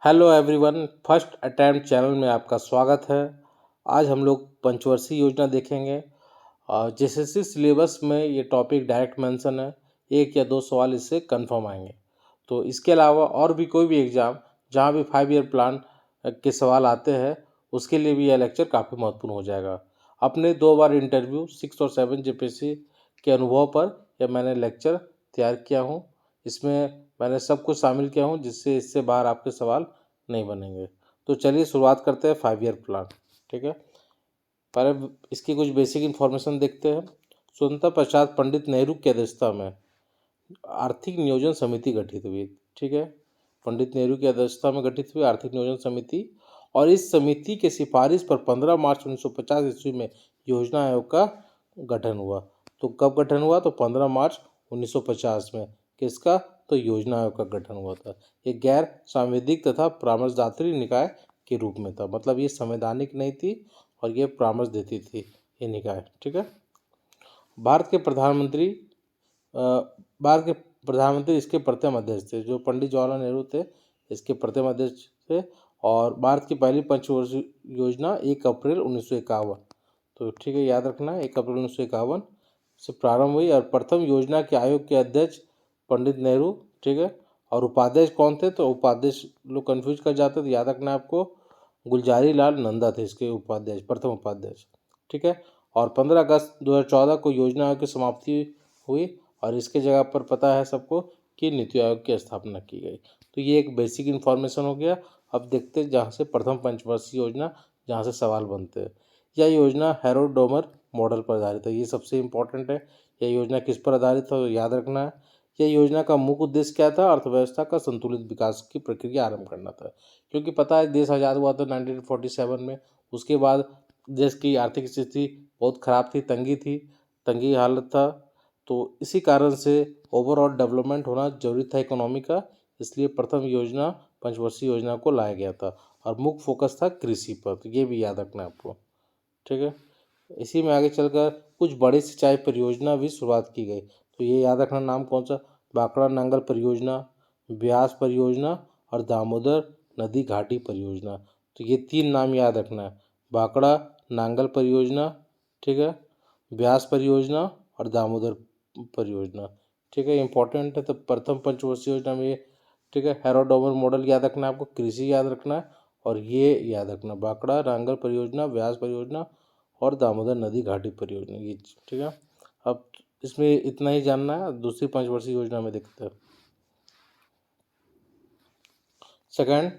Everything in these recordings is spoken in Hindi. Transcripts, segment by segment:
Hello everyone, first attempt channel में आपका स्वागत है। आज हम लोग पंचवर्षीय योजना देखेंगे। जेएसएससी सिलेबस में ये टॉपिक डायरेक्ट मेंशन है। एक या दो सवाल इससे कंफर्म आएंगे। तो इसके अलावा और भी कोई भी एग्ज़ाम जहाँ भी 5 ईयर प्लान के सवाल आते हैं, उसके लिए भी यह लेक्चर काफ़ी महत्वपूर्ण हो जाएगा। अपने 2 बार इंटरव्यू 6 और 7 जेपीएससी के अनुभव पर यह मैंने लेक्चर तैयार किया हूँ। इसमें मैंने सब कुछ शामिल किया हूँ जिससे इससे बाहर आपके सवाल नहीं बनेंगे। तो चलिए शुरुआत करते हैं 5 ईयर प्लान। ठीक है, पहले इसकी कुछ बेसिक इन्फॉर्मेशन देखते हैं। स्वतंत्रता पश्चात पंडित नेहरू की अध्यक्षता में आर्थिक नियोजन समिति गठित हुई। ठीक है, पंडित नेहरू की अध्यक्षता में गठित हुई आर्थिक नियोजन समिति, और इस समिति के सिफारिश पर 15 मार्च 1950 ईस्वी में योजना आयोग का गठन हुआ। तो कब गठन हुआ? तो 15 मार्च 1950 में। किसका? तो योजना आयोग का गठन हुआ था। ये गैर सांविधिक तथा परामर्शदात्री निकाय के रूप में था, मतलब ये संवैधानिक नहीं थी और ये परामर्श देती थी ये निकाय। ठीक है, भारत के प्रधानमंत्री भारत के प्रधानमंत्री इसके प्रथम अध्यक्ष थे। जो पंडित जवाहरलाल नेहरू थे, इसके प्रथम अध्यक्ष थे। और भारत की पहली पंचवर्षीय योजना 1 अप्रैल 1951। तो ठीक है, याद रखना, 1 अप्रैल 1951 से प्रारंभ हुई और प्रथम योजना के आयोग के अध्यक्ष पंडित नेहरू। ठीक है, और उपाध्यक्ष कौन थे? तो उपाध्यक्ष लोग कन्फ्यूज कर जाते, तो याद रखना आपको, गुलजारी लाल नंदा थे इसके उपाध्यक्ष, प्रथम उपाध्यक्ष। ठीक है, और 15 अगस्त 2014 को योजना आयोग की समाप्ति हुई और इसके जगह पर पता है सबको कि नीति आयोग की स्थापना की गई। तो ये एक बेसिक इन्फॉर्मेशन हो गया। अब देखते हैं जहाँ से प्रथम पंचवर्षीय योजना, जहाँ से सवाल बनते हैं। यह योजना हैरोल्ड डोमर मॉडल पर आधारित है। ये सबसे इम्पोर्टेंट है। यह योजना किस पर आधारित है? तो याद रखना है, यह योजना का मुख्य उद्देश्य क्या था? अर्थव्यवस्था का संतुलित विकास की प्रक्रिया आरंभ करना था। क्योंकि पता है देश आज़ाद हुआ था 1947 में। उसके बाद देश की आर्थिक स्थिति बहुत ख़राब थी, तंगी हालत था। तो इसी कारण से ओवरऑल डेवलपमेंट होना जरूरी था इकोनॉमी का, इसलिए प्रथम योजना पंचवर्षीय योजना को लाया गया था और मुख्य फोकस था कृषि पर। तो ये भी याद रखना है आपको। ठीक है, इसी में आगे चलकर कुछ बड़ी सिंचाई परियोजना भी शुरुआत की गई। तो ये याद रखना, नाम कौन सा? भाखड़ा नांगल परियोजना, ब्यास परियोजना और दामोदर नदी घाटी परियोजना। तो ये 3 नाम याद रखना है, भाखड़ा नांगल परियोजना, ठीक है, ब्यास परियोजना और दामोदर परियोजना। ठीक है, इंपॉर्टेंट है। तो प्रथम पंचवर्षीय योजना में ये, ठीक है, हैरोल्ड डोमर मॉडल याद रखना है आपको, कृषि याद रखना है और ये याद रखना, भाखड़ा नांगल परियोजना, व्यास परियोजना और दामोदर नदी घाटी परियोजना, ये। ठीक है, अब इसमें इतना ही जानना है। दूसरी पंचवर्षीय योजना में देखते हैं, सेकंड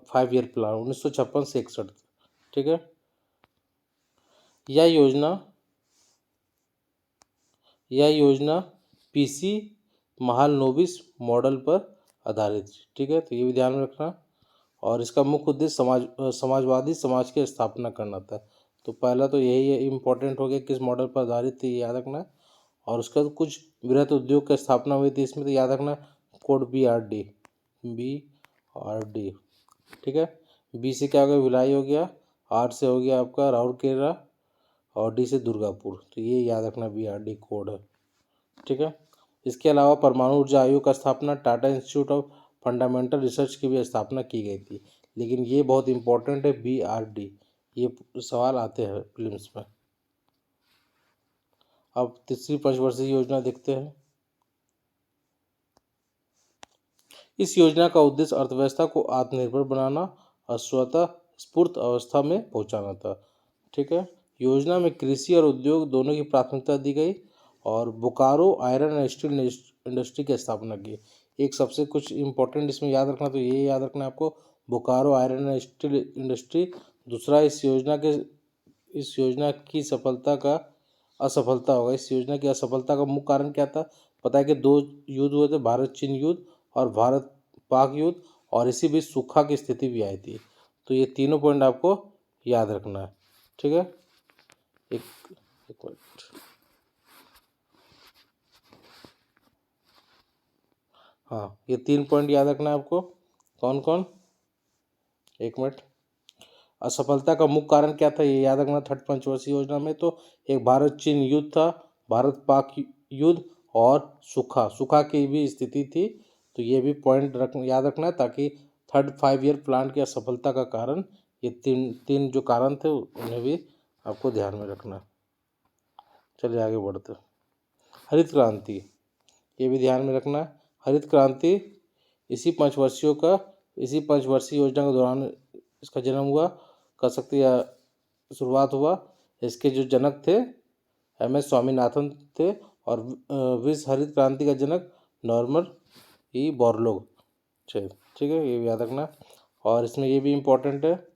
5 ईयर प्लान 1956 से 61। ठीक है, यह योजना पीसी महालनोबिस मॉडल पर आधारित। ठीक है, तो ये भी ध्यान में रखना। और इसका मुख्य उद्देश्य समाजवादी समाज की स्थापना करना था। तो पहला तो यही है, इम्पोर्टेंट हो गया, किस मॉडल पर आधारित थी, ये याद रखना है। और उसके बाद कुछ बृहत उद्योग की स्थापना हुई थी इसमें, तो याद रखना कोड BRD। ठीक है, बी से क्या हो गया? भिलाई हो गया, आर से हो गया आपका राउरकेला और डी से दुर्गापुर। तो ये याद रखना, BRD कोड है। ठीक है, इसके अलावा परमाणु ऊर्जा आयोग का स्थापना, Tata institute of fundamental research की भी स्थापना की गई थी। लेकिन ये बहुत इंपॉर्टेंट है, BRD, ये सवाल आते हैं फिल्म्स में। अब तीसरी पंचवर्षीय योजना देखते हैं। इस योजना का उद्देश्य अर्थव्यवस्था को आत्मनिर्भर बनाना और स्वतः स्फूर्त अवस्था में पहुंचाना था। ठीक है, योजना में कृषि और उद्योग दोनों की प्राथमिकता दी गई और Bokaro iron and steel industry की स्थापना की। एक सबसे कुछ इम्पोर्टेंट इसमें याद रखना, तो ये याद रखना है आपको, Bokaro iron and steel industry. दूसरा, इस योजना की सफलता का असफलता होगा। इस योजना की असफलता का मुख्य कारण क्या था? पता है कि 2 युद्ध हुए थे, भारत चीन युद्ध और भारत पाक युद्ध, और इसी बीच सूखा की स्थिति भी आई थी। तो ये तीनों पॉइंट आपको याद रखना है। ठीक है, एक मिनट, हाँ, ये 3 पॉइंट याद रखना है आपको। कौन कौन? एक मिनट, असफलता का मुख्य कारण क्या था, ये याद रखना। थर्ड पंचवर्षीय योजना में तो एक भारत चीन युद्ध था, भारत पाक युद्ध और सूखा की भी स्थिति थी। तो ये भी पॉइंट याद रखना है, ताकि थर्ड 5 ईयर प्लान की असफलता का कारण, ये तीन तीन जो कारण थे उन्हें भी आपको ध्यान में रखना है। चलिए आगे बढ़ते हैं। हरित क्रांति, ये भी ध्यान में रखना है। हरित क्रांति इसी पंचवर्षीय योजना के दौरान इसका जन्म हुआ, कह सकते या शुरुआत हुआ। इसके जो जनक थे MS स्वामीनाथन थे, और विश्व हरित क्रांति का जनक नॉर्मन ई बोरलॉग थे। ठीक है, ये भी याद रखना। और इसमें ये भी इम्पोर्टेंट है,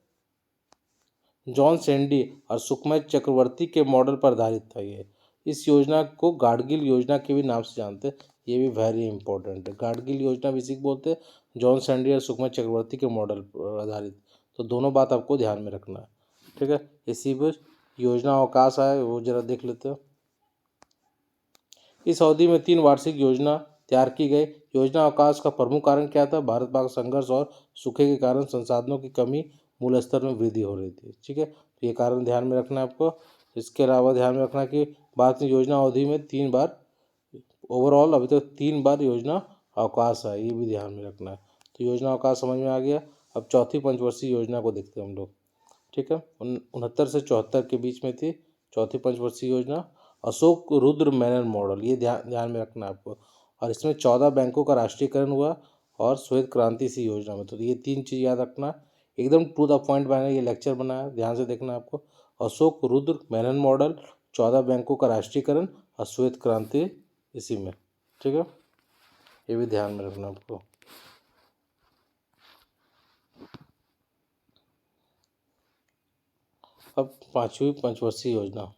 जॉन सैंडी और सुखमय चक्रवर्ती के मॉडल पर आधारित था ये। इस योजना को गाडगिल योजना के भी नाम से जानते हैं, ये भी वेरी इंपॉर्टेंट है। गाडगिल योजना भी इसी को बोलते हैं, जॉन सैंडी और सुखमय चक्रवर्ती के मॉडल पर आधारित। तो दोनों बात आपको ध्यान में रखना है। ठीक है, इसी पर योजना अवकाश आए वो जरा देख लेते हैं। इस अवधि में 3 वार्षिक योजना तैयार की गई। योजना अवकाश का प्रमुख कारण क्या था? भारत पाक संघर्ष और सूखे के कारण संसाधनों की कमी, मूल स्तर में वृद्धि हो रही थी। ठीक है, तो ये कारण ध्यान में रखना है आपको। इसके अलावा ध्यान में रखना कि भारत में योजना अवधि में 3 बार, ओवरऑल अभी तक 3 बार योजना अवकाश है, ये भी ध्यान में रखना है। तो योजना अवकाश समझ में आ गया। अब चौथी पंचवर्षीय योजना को देखते हैं हम लोग। ठीक है, 69 से 74 के बीच में थी चौथी पंचवर्षीय योजना। अशोक रुद्र मेनन मॉडल, ये ध्यान में रखना है आपको। और इसमें 14 बैंकों का राष्ट्रीयकरण हुआ और श्वेत क्रांति इसी योजना में। तो ये 3 चीज़ याद रखना, एकदम टू द पॉइंट बनाया, ये लेक्चर बनाया, ध्यान से देखना आपको। अशोक रुद्र मेनन मॉडल, 14 बैंकों का राष्ट्रीयकरण और श्वेत क्रांति इसी में। ठीक है, ये भी ध्यान में रखना आपको। अब 5वीं पंचवर्षीय योजना।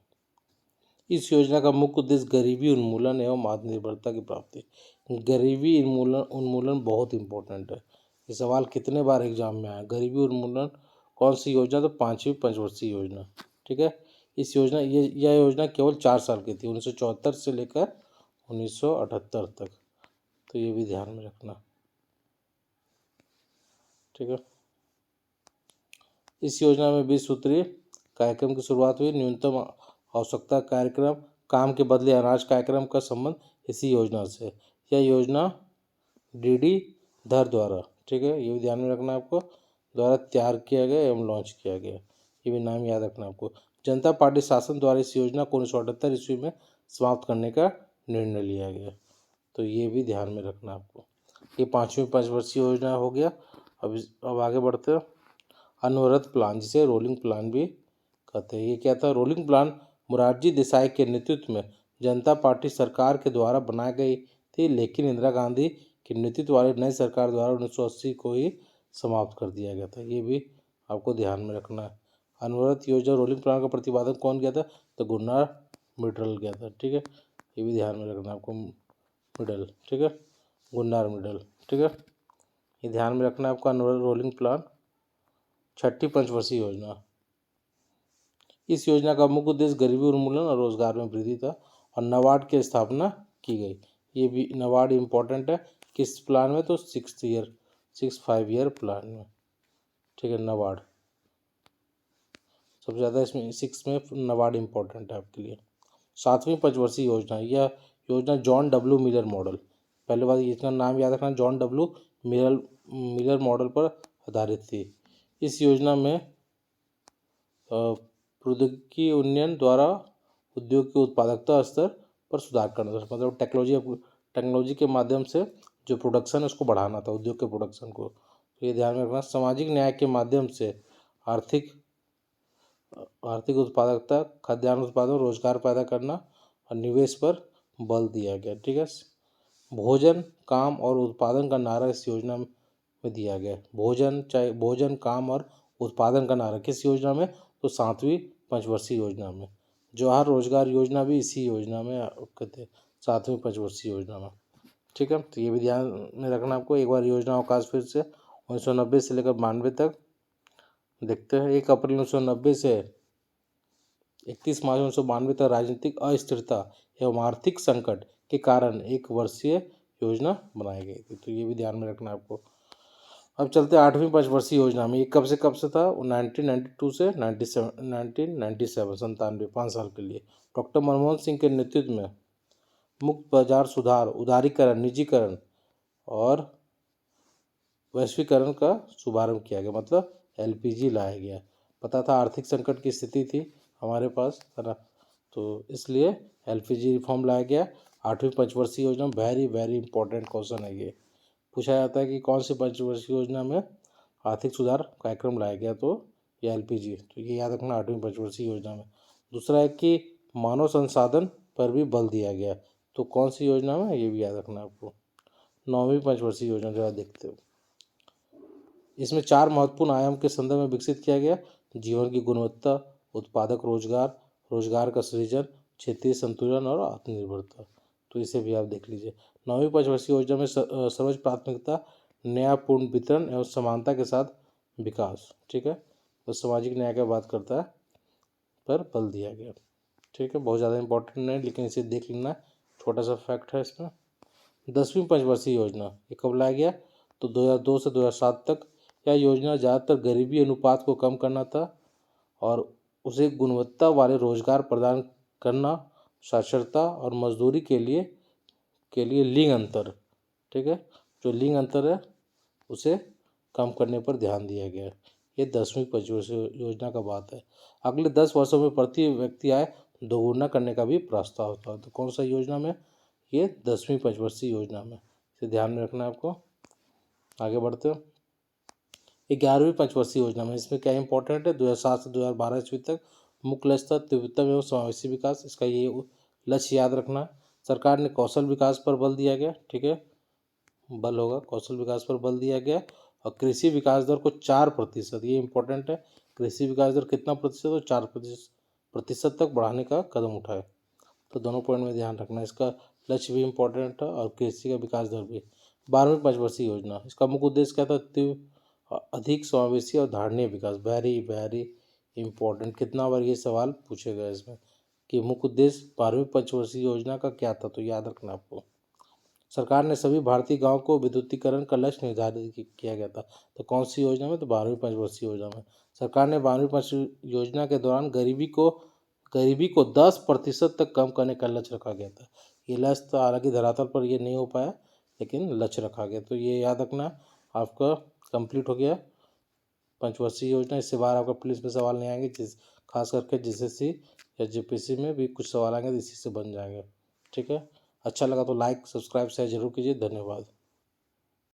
इस योजना का मुख्य उद्देश्य गरीबी उन्मूलन एवं आत्मनिर्भरता की प्राप्ति। गरीबी उन्मूलन बहुत इंपॉर्टेंट है। ये सवाल कितने बार एग्जाम में आया, गरीबी उन्मूलन कौन सी योजना? तो 5वीं पंचवर्षीय योजना। ठीक है, इस योजना यह योजना केवल 4 साल की थी, 1974 से लेकर 1978 तक। तो ये भी ध्यान में रखना। ठीक है, इस योजना में 20 सूत्रीय कार्यक्रम की शुरुआत हुई। न्यूनतम आवश्यकता कार्यक्रम, काम के बदले अनाज कार्यक्रम का संबंध इसी योजना से। यह योजना DD धर द्वारा, ठीक है, ये भी ध्यान में रखना आपको, द्वारा तैयार किया गया एवं लॉन्च किया गया। ये भी नाम याद रखना आपको। जनता पार्टी शासन द्वारा इस योजना को 1978 ईस्वी में समाप्त करने का निर्णय लिया गया। तो ये भी ध्यान में रखना आपको। ये 5वीं पंचवर्षीय योजना हो गया। अब आगे बढ़ते हैं। अनवरत प्लान, जिसे रोलिंग प्लान भी कहते हैं। ये क्या था? रोलिंग प्लान मोरारजी देसाई के नेतृत्व में जनता पार्टी सरकार के द्वारा बनाई गई थी, लेकिन इंदिरा गांधी के नेतृत्व वाली नई सरकार द्वारा 1980 को ही समाप्त कर दिया गया था। ये भी आपको ध्यान में रखना है। अनवरत योजना रोलिंग प्लान का प्रतिपादन कौन किया था? तो गुन्नार मिडल किया था। ठीक है, ये भी ध्यान में रखना आपको, मिडल। ठीक है, गुन्नार मिडल। ठीक है, ये ध्यान में रखना आपका अनवरत रोलिंग प्लान। 6ठी पंचवर्षीय योजना। इस योजना का मुख्य उद्देश्य गरीबी उन्मूलन और रोजगार में वृद्धि था, और नाबार्ड की स्थापना की गई। ये भी नाबार्ड इम्पोर्टेंट है। किस प्लान में? तो 5 ईयर प्लान में। ठीक है, नाबार्ड सबसे ज़्यादा इसमें 6 में नाबार्ड इम्पोर्टेंट है आपके लिए। 7वीं पंचवर्षीय योजना। यह योजना जॉन डब्ल्यू मिलर मॉडल, पहले बात इसका नाम याद रखना, जॉन डब्ल्यू मिलर मॉडल पर आधारित थी। इस योजना में प्रौद्योगिकी उन्नयन द्वारा उद्योग की उत्पादकता स्तर पर सुधार करना था। मतलब टेक्नोलॉजी के माध्यम से जो प्रोडक्शन है उसको बढ़ाना था, उद्योग के प्रोडक्शन को। तो ये ध्यान में रखना। सामाजिक न्याय के माध्यम से आर्थिक उत्पादकता, खाद्यान्न उत्पादन, रोजगार पैदा करना और निवेश पर बल दिया गया। ठीक है, भोजन, काम और उत्पादन का नारा इस योजना में दिया गया। भोजन, काम और उत्पादन का नारा किस योजना में? तो 7वीं पंचवर्षीय योजना में। जवाहर रोजगार योजना भी इसी योजना में कहते हैं, 7वीं पंचवर्षीय योजना में। ठीक है, तो ये भी ध्यान में रखना आपको। एक बार योजना अवकाश फिर से 1990 से लेकर 92 तक देखते हैं। 1 अप्रैल 1990 से 31 मार्च 1992 तक राजनीतिक अस्थिरता एवं आर्थिक संकट के कारण 1 वर्षीय योजना बनाई गई थी। तो ये भी ध्यान में रखना आपको। अब चलते हैं 8वीं पंचवर्षीय योजना में। ये कब से था? 1992 से 1997, 5 साल के लिए। डॉक्टर मनमोहन सिंह के नेतृत्व में मुक्त बाजार सुधार, उदारीकरण, निजीकरण और वैश्वीकरण का शुभारंभ किया गया, मतलब एलपीजी लाया गया। पता था आर्थिक संकट की स्थिति थी हमारे पास, है ना, तो इसलिए एलपीजी रिफॉर्म लाया गया। 8वीं पंचवर्षीय योजना, वेरी वेरी इंपॉर्टेंट क्वेश्चन है ये। पूछा जाता है कि कौन सी पंचवर्षीय योजना में आर्थिक सुधार कार्यक्रम लाया गया, तो ये एलपीजी, तो ये याद रखना 8वीं पंचवर्षीय योजना में। दूसरा है कि मानव संसाधन पर भी बल दिया गया, तो कौन सी योजना में, ये भी याद रखना आपको। 9वीं पंचवर्षीय योजना जो आप देखते हो, इसमें 4 महत्वपूर्ण आयाम के संदर्भ में विकसित किया गया। जीवन की गुणवत्ता, उत्पादक रोजगार, रोजगार का सृजन, क्षेत्रीय संतुलन और आत्मनिर्भरता, तो इसे भी आप देख लीजिए। 9वीं पंचवर्षीय योजना में सर्वोच्च प्राथमिकता न्यायपूर्ण वितरण एवं समानता के साथ विकास, ठीक है, तो सामाजिक न्याय की बात करता है पर बल दिया गया, ठीक है, बहुत ज़्यादा इंपॉर्टेंट नहीं, लेकिन इसे देख लेना, छोटा सा फैक्ट है इसमें। 10वीं पंचवर्षीय योजना ये कब लाया गया, तो 2002 से 2007 तक। यह योजना ज़्यादातर गरीबी अनुपात को कम करना था और उसे गुणवत्ता वाले रोजगार प्रदान करना, साक्षरता और मजदूरी के लिए लिंग अंतर, ठीक है, जो लिंग अंतर है उसे कम करने पर ध्यान दिया गया। ये 10वीं पंचवर्षीय योजना का बात है। अगले 10 वर्षों में प्रति व्यक्ति आय दोगुना करने का भी प्रस्ताव था, तो कौन सा योजना में, ये 10वीं पंचवर्षीय योजना में, इसे ध्यान में रखना है आपको। आगे बढ़ते हो, 11वीं पंचवर्षीय योजना में, इसमें क्या इंपॉर्टेंट है, 2007 से 2012 ईस्वी तक मुख्य लक्ष्य था तीव्रतम एवं समावेशी विकास, इसका ये लक्ष्य याद रखना। सरकार ने कौशल विकास पर बल दिया गया, ठीक है, बल होगा, कौशल विकास पर बल दिया गया। और कृषि विकास दर को 4%, ये इंपॉर्टेंट है, कृषि विकास दर कितना प्रतिशत, तो 4% तक बढ़ाने का कदम उठाए, तो दोनों पॉइंट में ध्यान रखना। इसका लक्ष्य भी इंपॉर्टेंट है और कृषि का विकास दर भी। 12वीं पंचवर्षीय योजना, इसका मुख्य उद्देश्य क्या था, तीव्र अधिक समावेशी और धारणीय विकास, वेरी वेरी इंपॉर्टेंट, कितना बार ये सवाल पूछे गए इसमें कि मुख्य उद्देश्य 12वीं पंचवर्षीय योजना का क्या था, तो याद रखना आपको। सरकार ने सभी भारतीय गांव को विद्युतीकरण का लक्ष्य निर्धारित किया गया था, तो कौन सी योजना में, तो 12वीं पंचवर्षीय योजना में। सरकार ने 12वीं पंचवर्षीय योजना के दौरान गरीबी को 10% तक कम करने का लक्ष्य रखा गया था। ये लक्ष्य तो हालांकि धरातल पर ये नहीं हो पाया, लेकिन लक्ष्य रखा गया, तो ये याद रखना आपका कंप्लीट हो गया पंचवर्षीय योजना। इससे बाहर आपका पुलिस में सवाल नहीं आएंगे, खास करके जीएसएससी या जेपीएससी में भी कुछ सवाल आएंगे, तो इसी से बन जाएंगे, ठीक है। अच्छा लगा तो लाइक सब्सक्राइब शेयर जरूर कीजिए, धन्यवाद।